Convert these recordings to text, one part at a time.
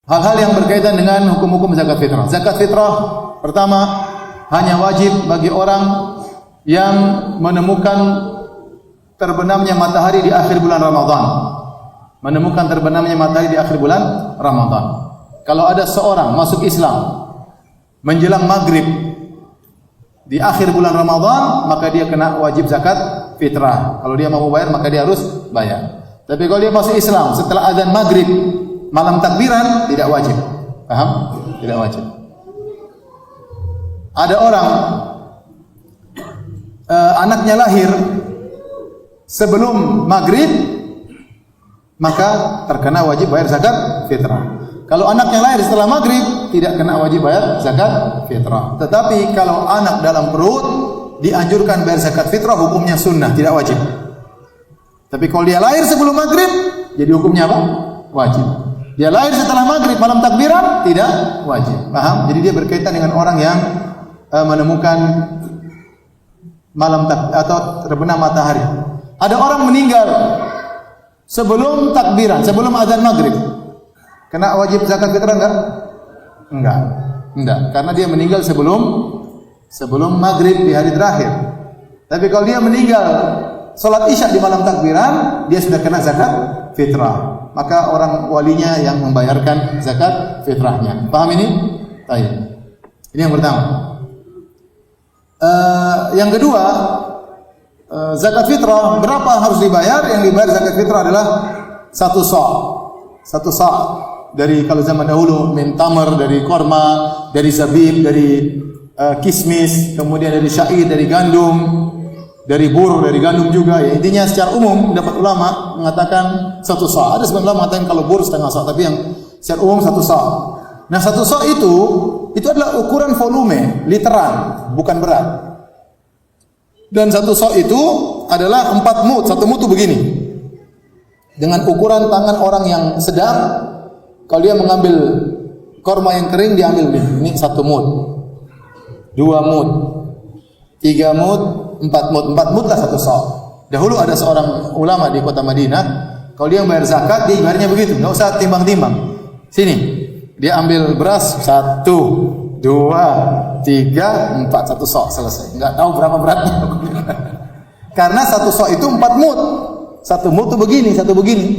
hal-hal yang berkaitan dengan hukum-hukum zakat fitrah. Zakat fitrah pertama hanya wajib bagi orang yang menemukan terbenamnya matahari di akhir bulan Ramadan. Menemukan terbenamnya matahari di akhir bulan Ramadan. Kalau ada seorang masuk Islam menjelang maghrib di akhir bulan Ramadan, maka dia kena wajib zakat fitrah. Kalau dia mau bayar, maka dia harus bayar. Tapi kalau dia masuk Islam setelah azan maghrib, malam takbiran, tidak wajib. Paham? Tidak wajib. Ada orang anaknya lahir sebelum maghrib, maka terkena wajib bayar zakat fitrah. Kalau anaknya lahir setelah maghrib, tidak kena wajib bayar zakat fitrah. Tetapi kalau anak dalam perut, dianjurkan bayar zakat fitrah, hukumnya sunnah, tidak wajib. Tapi kalau dia lahir sebelum maghrib, jadi hukumnya apa? Wajib. Dia lahir setelah maghrib, malam takbiran, tidak wajib. Paham? Jadi dia berkaitan dengan orang yang menemukan atau terbenam matahari. Ada orang meninggal sebelum takbiran, sebelum azan maghrib, kena wajib zakat fitrah enggak? Enggak, karena dia meninggal sebelum maghrib di hari terakhir. Tapi kalau dia meninggal salat isya di malam takbiran, dia sudah kena zakat fitrah. Maka orang walinya yang membayarkan zakat fitrahnya. Paham ini? Baik. Ini yang pertama. Yang kedua, zakat fitrah berapa harus dibayar? Yang dibayar zakat fitrah adalah satu sa' dari kalau zaman dahulu min tamar, dari korma, dari zabib, dari kismis, kemudian dari syair, dari gandum, dari bur, dari gandum juga. Ya, intinya secara umum pendapat ulama mengatakan satu sa'. Ada sebagian ulama mengatakan kalau bur setengah sa', tapi yang secara umum satu sa'. Nah, satu sa' itu adalah ukuran volume, literan, bukan berat. Dan satu sa' itu adalah 4 mud. Satu mud itu begini. Dengan ukuran tangan orang yang sedang, kalau dia mengambil korma yang kering, dia ambil ini 1 mud, 2 mud, 3 mud, 4 mud. 4 mud lah 1 sa'. Dahulu ada seorang ulama di kota Madinah, kalau dia bayar zakat, dia bayarnya begitu, enggak usah timbang-timbang. Sini, dia ambil beras 1, 2, 3, 4, 1 sa', selesai. Enggak tahu berapa beratnya. Karena 1 sa' itu 4 mud. 1 mud itu begini, 1 begini.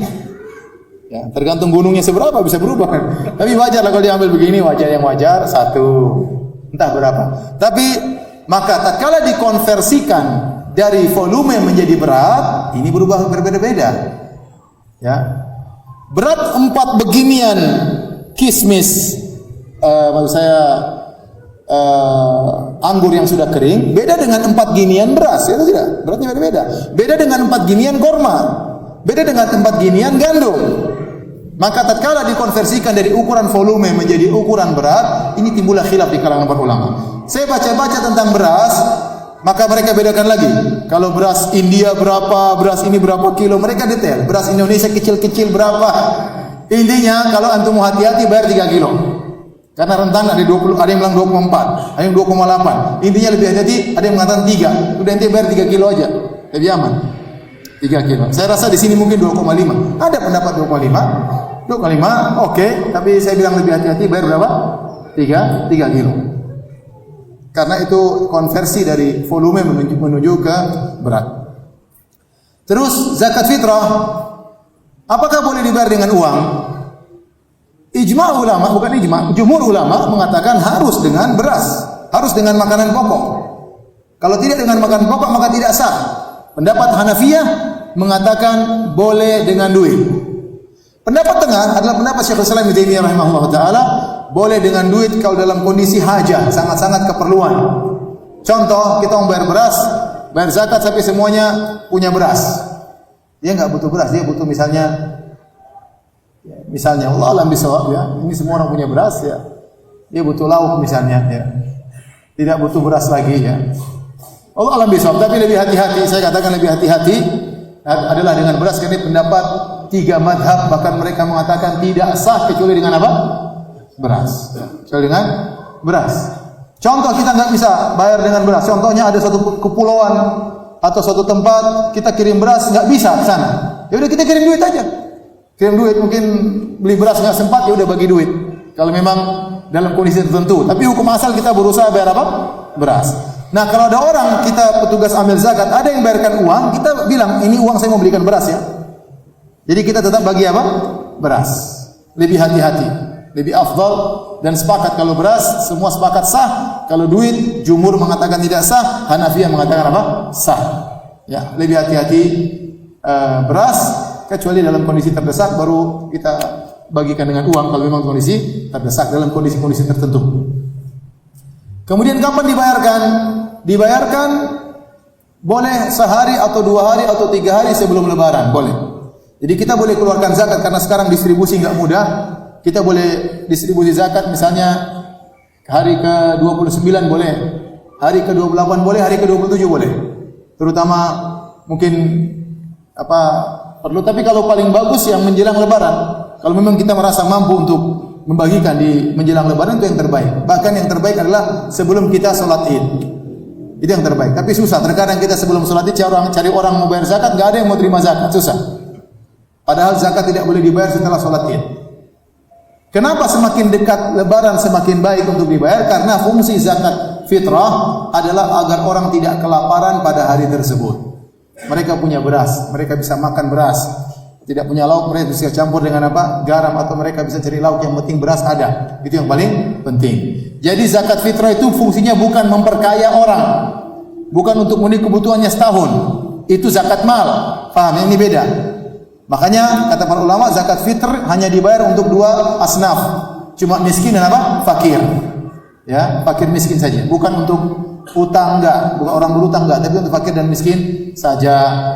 Ya, tergantung gunungnya seberapa bisa berubah. Tapi wajar lah kalau dia ambil begini, yang wajar 1. Entah berapa. Tapi maka tatkala dikonversikan dari volume menjadi berat, ini berubah berbeda-beda. Ya. Berat 4 beginian kismis, maksud saya anggur yang sudah kering, beda dengan 4 ginian beras, ya tidak? Beratnya beda-beda. Beda dengan 4 ginian korma, beda dengan 4 ginian gandum. Maka tatkala dikonversikan dari ukuran volume menjadi ukuran berat, ini timbullah khilaf di kalangan para ulama. Saya baca-baca tentang beras, maka mereka bedakan lagi. Kalau beras India berapa, beras ini berapa kilo, mereka detail. Beras Indonesia kecil-kecil berapa. Intinya kalau antum hati-hati bayar 3 kilo. Karena rentan ada 20, ada yang bilang 24, ada yang 2,8. Intinya lebih hati-hati, ada yang mengatakan 3. Udah nanti bayar 3 kilo aja. Lebih aman. 3 kilo. Saya rasa di sini mungkin 2,5. Ada pendapat 2,5, oke. Tapi saya bilang lebih hati-hati, bayar berapa? 3 kilo. Karena itu konversi dari volume menuju ke berat. Terus zakat fitrah, apakah boleh dibayar dengan uang? Ijma' ulama, bukan ijma', jumhur ulama mengatakan harus dengan beras, harus dengan makanan pokok. Kalau tidak dengan makanan pokok maka tidak sah. Pendapat Hanafiyah mengatakan boleh dengan duit. Pendapat tengah adalah pendapat Syekhul Islam Ibnu Taimiyah rahimahullah taala, boleh dengan duit kalau dalam kondisi hajat, sangat-sangat keperluan. Contoh, kita mau bayar beras, bayar zakat sampai semuanya punya beras. Dia enggak butuh beras, dia butuh misalnya Allah alam bisawab, ya. Ini semua orang punya beras, ya. Dia butuh lauk misalnya, ya. Tidak butuh beras lagi, ya. Allah alam bisawab, tapi lebih hati-hati. Saya katakan lebih hati-hati adalah dengan beras, karena pendapat 3 madhab, bahkan mereka mengatakan tidak sah kecuali dengan apa? Beras. Kecuali dengan beras. Contoh, kita nggak bisa bayar dengan beras. Contohnya ada suatu kepulauan atau suatu tempat kita kirim beras nggak bisa ke sana. Ya udah kita kirim duit aja. kirim duit, mungkin beli beras nggak sempat, ya udah bagi duit. Kalau memang dalam kondisi tertentu. Tapi hukum asal kita berusaha bayar apa? Beras. Nah, kalau ada orang, kita petugas amil zakat, ada yang bayarkan uang, kita bilang, ini uang saya mau belikan beras ya. Jadi kita tetap bagi apa? Beras. Lebih hati-hati, lebih afdal, dan sepakat kalau beras, semua sepakat sah. Kalau duit, jumhur mengatakan tidak sah, Hanafiyah mengatakan apa? Sah. Ya, lebih hati-hati beras, kecuali dalam kondisi terdesak baru kita bagikan dengan uang kalau memang kondisi terdesak dalam kondisi-kondisi tertentu. Kemudian kapan dibayarkan? Dibayarkan boleh sehari atau 2 hari atau 3 hari sebelum lebaran, boleh. Jadi kita boleh keluarkan zakat karena sekarang distribusi enggak mudah. Kita boleh distribusi zakat misalnya hari ke-29 boleh, hari ke-28 boleh, hari ke-27 boleh. Terutama mungkin perlu, tapi kalau paling bagus yang menjelang lebaran. Kalau memang kita merasa mampu untuk membagikan di menjelang lebaran, itu yang terbaik. Bahkan yang terbaik adalah sebelum kita sholat Id. Itu yang terbaik. Tapi susah, terkadang kita sebelum sholat Id cari orang mau bayar zakat, enggak ada yang mau terima zakat, susah. Padahal zakat tidak boleh dibayar setelah sholat Id. Kenapa semakin dekat lebaran semakin baik untuk dibayar? Karena fungsi zakat fitrah adalah agar orang tidak kelaparan pada hari tersebut. Mereka punya beras, mereka bisa makan beras. Tidak punya lauk, mereka bisa campur dengan apa? Garam, atau mereka bisa cari lauk, yang penting beras ada. Itu yang paling penting. Jadi zakat fitrah itu fungsinya bukan memperkaya orang, bukan untuk memenuhi kebutuhannya setahun. Itu zakat mal. Paham? Ini beda. Makanya kata para ulama, zakat fitr hanya dibayar untuk 2 asnaf. Cuma miskin dan apa? Fakir. Ya, fakir miskin saja. Bukan untuk utang, enggak. Bukan orang berutang, enggak. Tapi untuk fakir dan miskin saja.